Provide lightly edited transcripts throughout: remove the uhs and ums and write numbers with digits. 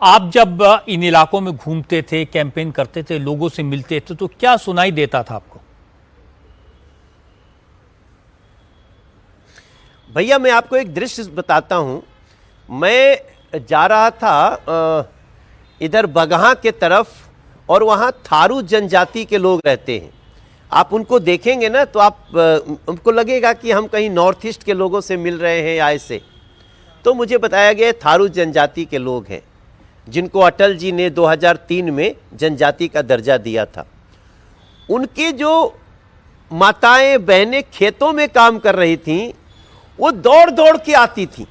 आप जब इन इलाकों में घूमते थे, कैंपेन करते थे, लोगों से मिलते थे, तो क्या सुनाई देता था आपको? भैया मैं आपको एक दृश्य बताता हूं। मैं जा रहा था इधर बगहा के तरफ, और वहां थारू जनजाति के लोग रहते हैं। आप उनको देखेंगे ना तो उनको लगेगा कि हम कहीं नॉर्थ ईस्ट के लोगों से मिल रहे हैं या ऐसे। तो मुझे बताया गया थारू जनजाति के लोग हैं जिनको अटल जी ने 2003 में जनजाति का दर्जा दिया था। उनकी जो माताएं बहनें खेतों में काम कर रही थीं, वो दौड़ दौड़ के आती थीं।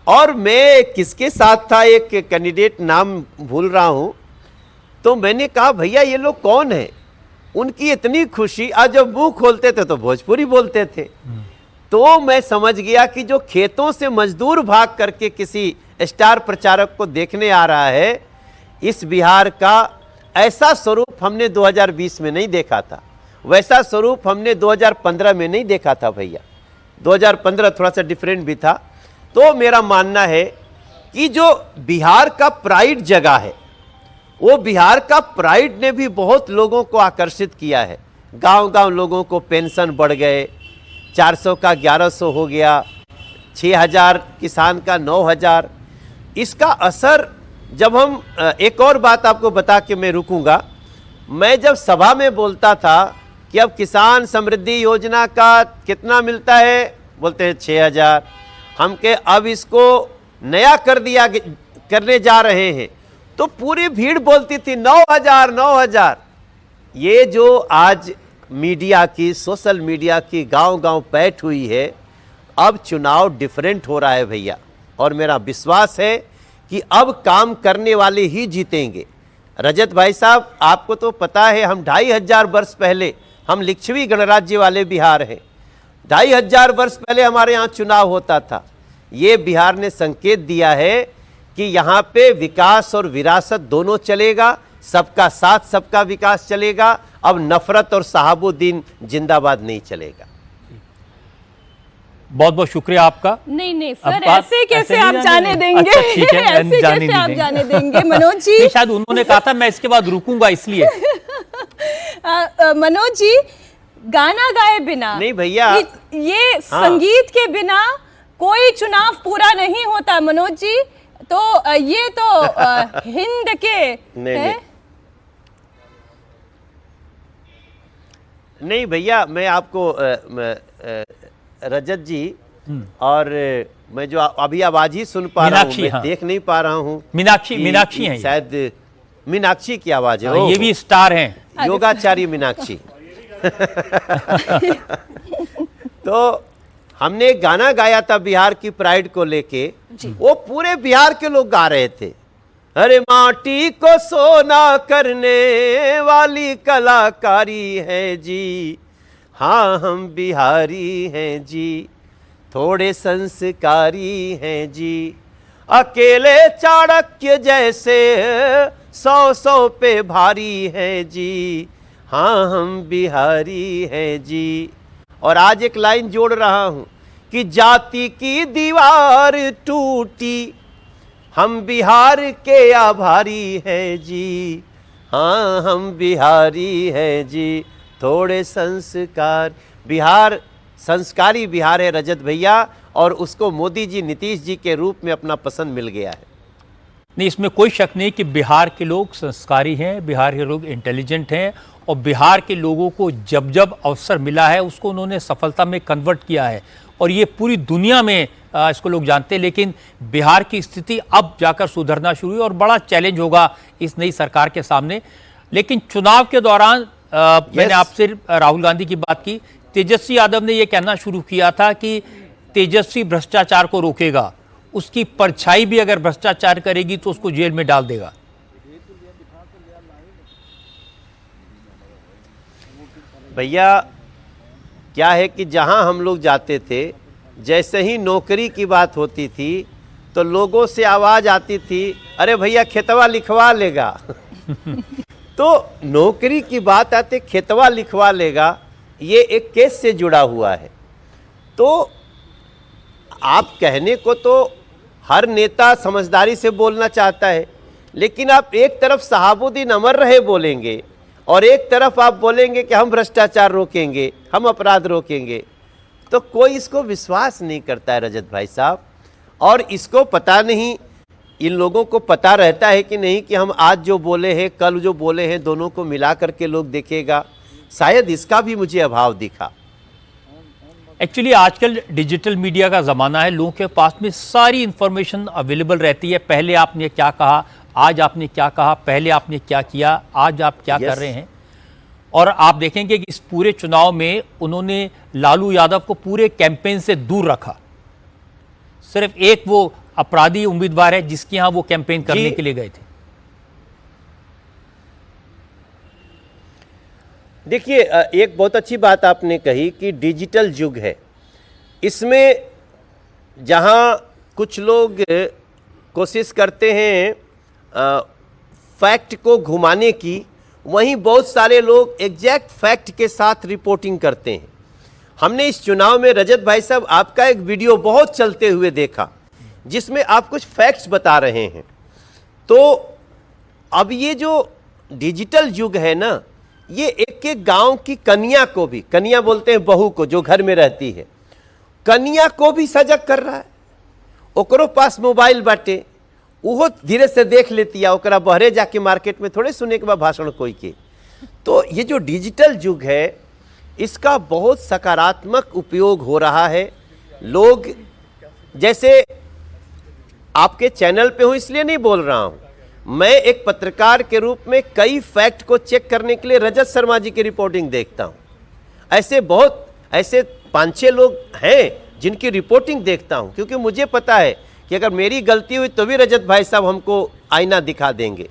और मैं किसके साथ था, एक कैंडिडेट, नाम भूल रहा हूं, तो मैंने कहा भैया ये लोग कौन हैं? उनकी इतनी खुशी, आज जब मुंह खोलते थे तो भोजपुरी बोलते थे। तो मैं समझ गया कि जो खेतों से मजदूर भाग करके किसी स्टार प्रचारक को देखने आ रहा है, इस बिहार का ऐसा स्वरूप हमने 2020 में नहीं देखा था। वैसा स्वरूप हमने 2015 में नहीं देखा था भैया। 2015 थोड़ा सा डिफरेंट भी था। तो मेरा मानना है कि जो बिहार का प्राइड जगह है, वो बिहार का प्राइड ने भी बहुत लोगों को आकर्षित किया है। गांव-गांव लोगों को पेंशन बढ़ गए, 400 का 1100 हो गया, 6000 किसान का 9000। इसका असर जब हम, एक और बात आपको बता के मैं रुकूंगा, मैं जब सभा में बोलता था कि अब किसान समृद्धि योजना का कितना मिलता है, बोलते हैं 6000। हम के अब इसको नया करने जा रहे हैं, तो पूरी भीड़ बोलती थी 9000 9000। ये जो आज मीडिया की, सोशल मीडिया की गांव-गांव पैठ हुई है, अब चुनाव डिफरेंट हो रहा है भैया। और मेरा विश्वास है कि अब काम करने वाले ही जीतेंगे। रजत भाई साहब, आपको तो पता है हम 2500 वर्ष पहले, हम लिच्छवी गणराज्य वाले बिहार हैं, 2500 वर्ष पहले हमारे यहाँ चुनाव होता था। ये बिहार ने संकेत दिया है कि यहाँ पे विकास और विरासत दोनों चलेगा, सबका साथ सबका विकास चलेगा। अब नफरत और सहाबुद्दीन जिंदाबाद नहीं चलेगा। बहुत बहुत शुक्रिया आपका। नहीं सर, ऐसे कैसे आप जाने देंगे? अच्छा ठीक है, ऐसे कैसे आप जाने देंगे मनोज जी? शायद उन्होंने कहा था मैं इसके बाद रुकूंगा इसलिए। मनोज जी, गाना गाए बिना, नहीं भैया, ये संगीत के बिना कोई चुनाव पूरा नहीं होता मनोज जी। तो ये तो हिंद के नहीं भैया, मैं आपको रजत जी, और मैं जो अभी आवाज ही सुन पा रहा हूँ, मैं देख नहीं पा रहा हूँ। मीनाक्षी हैं, शायद मीनाक्षी की आवाज है। ये भी स्टार हैं, योगाचार्य मीनाक्षी। तो हमने गाना गाया था बिहार की प्राइड को लेके, वो पूरे बिहार के लोग गा रहे थे। अरे माटी को सोना करने वाली कलाकारी है जी, हाँ हम बिहारी हैं जी, थोड़े संस्कारी हैं जी, अकेले चाणक्य जैसे 100 पे भारी हैं जी, हाँ हम बिहारी हैं जी। और आज एक लाइन जोड़ रहा हूं कि जाति की दीवार टूटी, हम बिहार के आभारी हैं जी, हाँ हम बिहारी हैं जी, थोड़े संस्कार। बिहार संस्कारी बिहार है रजत भैया, और उसको मोदी जी, नीतीश जी के रूप में अपना पसंद मिल गया है। नहीं, इसमें कोई शक नहीं कि बिहार के लोग संस्कारी हैं, बिहार के लोग इंटेलिजेंट हैं, और बिहार के लोगों को जब जब अवसर मिला है उसको उन्होंने सफलता में कन्वर्ट किया है, और ये पूरी दुनिया में इसको लोग जानते हैं। लेकिन बिहार की स्थिति अब जाकर सुधरना शुरू हुई और बड़ा चैलेंज होगा इस नई सरकार के सामने। लेकिन चुनाव के दौरान मैंने आपसे राहुल गांधी की बात की, तेजस्वी यादव ने यह कहना शुरू किया था कि तेजस्वी भ्रष्टाचार को रोकेगा, उसकी परछाई भी अगर भ्रष्टाचार करेगी तो उसको जेल में डाल देगा। भैया क्या है कि जहां हम लोग जाते थे, जैसे ही नौकरी की बात होती थी तो लोगों से आवाज आती थी, अरे भैया खेतवा लिखवा लेगा। तो नौकरी की बात आते खेतवा लिखवा लेगा, ये एक केस से जुड़ा हुआ है। तो आप कहने को तो हर नेता समझदारी से बोलना चाहता है, लेकिन आप एक तरफ सहाबुद्दीन अमर रहे बोलेंगे और एक तरफ आप बोलेंगे कि हम भ्रष्टाचार रोकेंगे, हम अपराध रोकेंगे, तो कोई इसको विश्वास नहीं करता है रजत भाई साहब। और इसको पता नहीं, इन लोगों को पता रहता है कि नहीं कि हम आज जो बोले हैं कल जो बोले हैं दोनों को मिला करके लोग देखेगा, शायद इसका भी मुझे अभाव दिखा। एक्चुअली आजकल डिजिटल मीडिया का ज़माना है, लोगों के पास में सारी इंफॉर्मेशन अवेलेबल रहती है। पहले आपने क्या कहा, आज आपने क्या कहा, पहले आपने क्या किया, आज आप क्या कर रहे हैं। और आप देखेंगे कि इस पूरे चुनाव में उन्होंने लालू यादव को पूरे कैंपेन से दूर रखा। सिर्फ एक वो अपराधी उम्मीदवार है जिसके यहां वो कैंपेन करने के लिए गए थे। देखिए, एक बहुत अच्छी बात आपने कही कि डिजिटल युग है। इसमें जहां कुछ लोग कोशिश करते हैं फैक्ट को घुमाने की, वहीं बहुत सारे लोग एग्जैक्ट फैक्ट के साथ रिपोर्टिंग करते हैं। हमने इस चुनाव में रजत भाई साहब आपका एक वीडियो बहुत चलते हुए देखा जिसमें आप कुछ फैक्ट्स बता रहे हैं। तो अब ये जो डिजिटल युग है ना, ये एक एक गांव की कन्या को भी, कन्या बोलते हैं बहू को जो घर में रहती है, कन्या को भी सजग कर रहा है। ओकरो पास मोबाइल बाटे, वो धीरे से देख लेती है, ओकरा बहरे जाके मार्केट में थोड़े सुने के बाद भाषण कोई के। तो ये जो डिजिटल युग है, इसका बहुत सकारात्मक उपयोग हो रहा है। लोग, जैसे आपके चैनल पे हूं इसलिए नहीं बोल रहा हूं, मैं एक पत्रकार के रूप में कई फैक्ट को चेक करने के लिए रजत शर्मा जी की रिपोर्टिंग देखता हूं। ऐसे 5-6 लोग हैं जिनकी रिपोर्टिंग देखता हूं, क्योंकि मुझे पता है कि अगर मेरी गलती हुई तो भी रजत भाई साहब हमको आईना दिखा देंगे।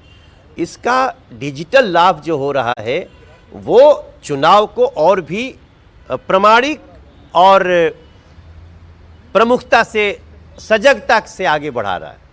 इसका डिजिटल लाभ जो हो रहा है वो चुनाव को और भी प्रामाणिक और प्रमुखता से, सजगता से आगे बढ़ा रहा है।